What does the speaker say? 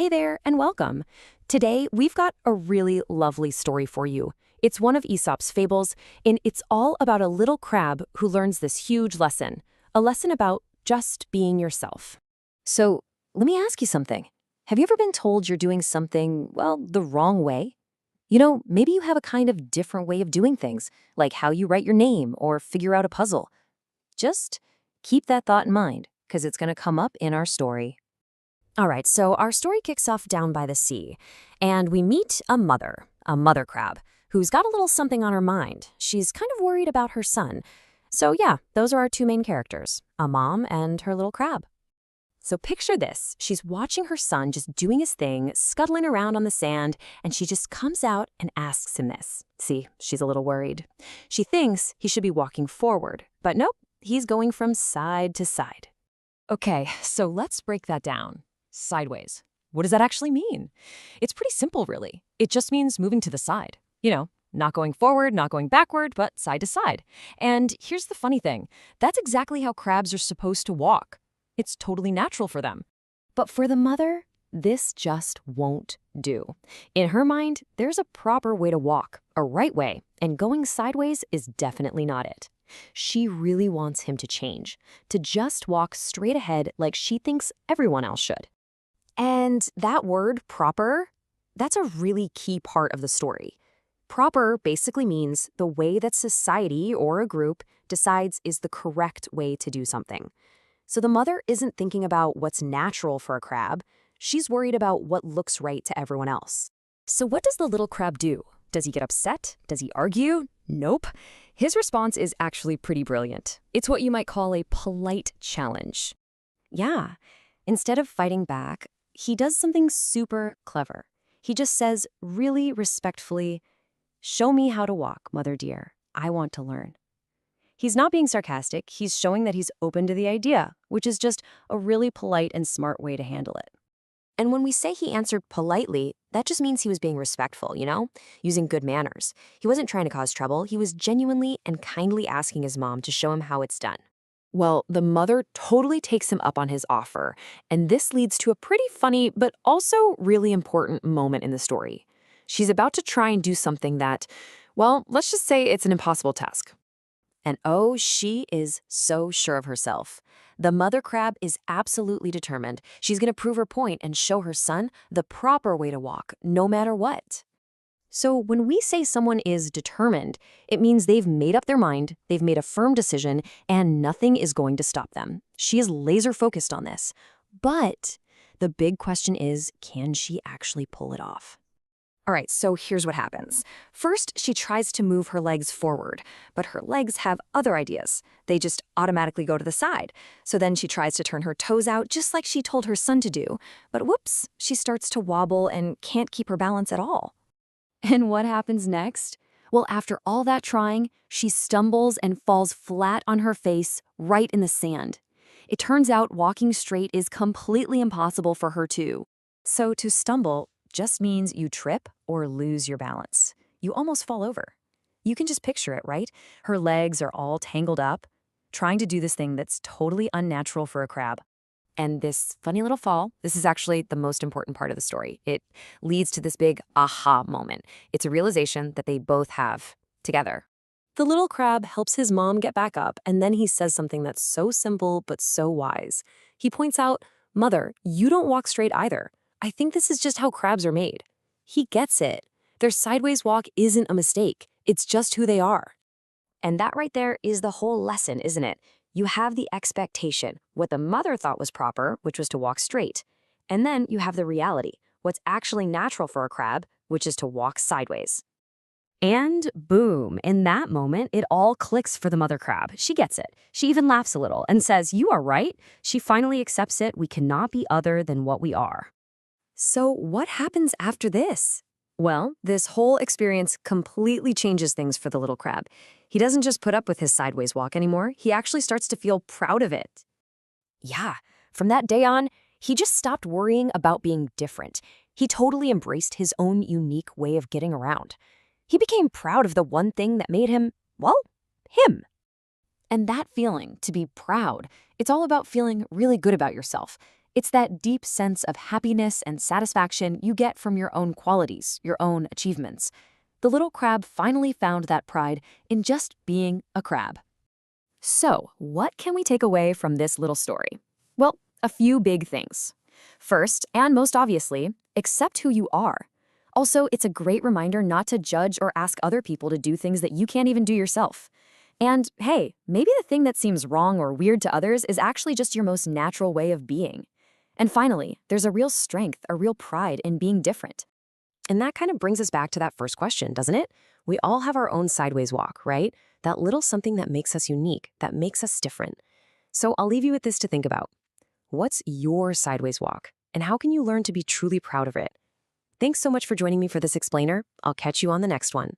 Hey there, and welcome. Today, we've got a really lovely story for you. It's one of Aesop's fables, and it's all about a little crab who learns this huge lesson, a lesson about just being yourself. So, let me ask you something. Have you ever been told you're doing something, well, the wrong way? Maybe you have a kind of different way of doing things, like how you write your name or figure out a puzzle. Just keep that thought in mind, because it's going to come up in our story. All right, so our story kicks off down by the sea, and we meet a mother crab, who's got a little something on her mind. She's kind of worried about her son. So yeah, those are our two main characters, a mom and her little crab. So picture this. She's watching her son just doing his thing, scuttling around on the sand, and she just comes out and asks him this. See, she's a little worried. She thinks he should be walking forward, but nope, he's going from side to side. Okay, so let's break that down. Sideways. What does that actually mean? It's pretty simple, really. It just means moving to the side. Not going forward, not going backward, but side to side. And here's the funny thing. That's exactly how crabs are supposed to walk. It's totally natural for them. But for the mother, this just won't do. In her mind, there's a proper way to walk, a right way, and going sideways is definitely not it. She really wants him to change, to just walk straight ahead like she thinks everyone else should. And that word, proper, that's a really key part of the story. Proper basically means the way that society or a group decides is the correct way to do something. So the mother isn't thinking about what's natural for a crab. She's worried about what looks right to everyone else. So what does the little crab do? Does he get upset? Does he argue? Nope. His response is actually pretty brilliant. It's what you might call a polite challenge. Yeah, instead of fighting back, he does something super clever. He just says really respectfully, "Show me how to walk, mother dear. I want to learn." He's not being sarcastic. He's showing that he's open to the idea, which is just a really polite and smart way to handle it. And when we say he answered politely, that just means he was being respectful, using good manners. He wasn't trying to cause trouble. He was genuinely and kindly asking his mom to show him how it's done. Well, the mother totally takes him up on his offer, and this leads to a pretty funny but also really important moment in the story. She's about to try and do something that, well, let's just say it's an impossible task. And oh, she is so sure of herself. The mother crab is absolutely determined. She's going to prove her point and show her son the proper way to walk, no matter what. So when we say someone is determined, it means they've made up their mind, they've made a firm decision, and nothing is going to stop them. She is laser focused on this. But the big question is, can she actually pull it off? All right, so here's what happens. First, she tries to move her legs forward, but her legs have other ideas. They just automatically go to the side. So then she tries to turn her toes out just like she told her son to do. But whoops, she starts to wobble and can't keep her balance at all. And what happens next? Well, after all that trying, she stumbles and falls flat on her face right in the sand. It turns out walking straight is completely impossible for her too. So to stumble just means you trip or lose your balance. You almost fall over. You can just picture it, right? Her legs are all tangled up, trying to do this thing that's totally unnatural for a crab. And this funny little fall, this is actually the most important part of the story. It leads to this big aha moment. It's a realization that they both have together. The little crab helps his mom get back up, and then he says something that's so simple but so wise. He points out, "Mother, you don't walk straight either. I think this is just how crabs are made." He gets it. Their sideways walk isn't a mistake. It's just who they are. And that right there is the whole lesson, isn't it? You have the expectation, what the mother thought was proper, which was to walk straight. And then you have the reality, what's actually natural for a crab, which is to walk sideways. And boom, in that moment, it all clicks for the mother crab. She gets it. She even laughs a little and says, "You are right." She finally accepts it. We cannot be other than what we are. So what happens after this? Well, this whole experience completely changes things for the little crab. He doesn't just put up with his sideways walk anymore. He actually starts to feel proud of it. Yeah, from that day on, he just stopped worrying about being different. He totally embraced his own unique way of getting around. He became proud of the one thing that made him, well, him. And that feeling, to be proud, it's all about feeling really good about yourself. It's that deep sense of happiness and satisfaction you get from your own qualities, your own achievements. The little crab finally found that pride in just being a crab. So, what can we take away from this little story? Well, a few big things. First, and most obviously, accept who you are. Also, it's a great reminder not to judge or ask other people to do things that you can't even do yourself. And hey, maybe the thing that seems wrong or weird to others is actually just your most natural way of being. And finally, there's a real strength, a real pride in being different. And that kind of brings us back to that first question, doesn't it? We all have our own sideways walk, right? That little something that makes us unique, that makes us different. So I'll leave you with this to think about. What's your sideways walk? And how can you learn to be truly proud of it? Thanks so much for joining me for this explainer. I'll catch you on the next one.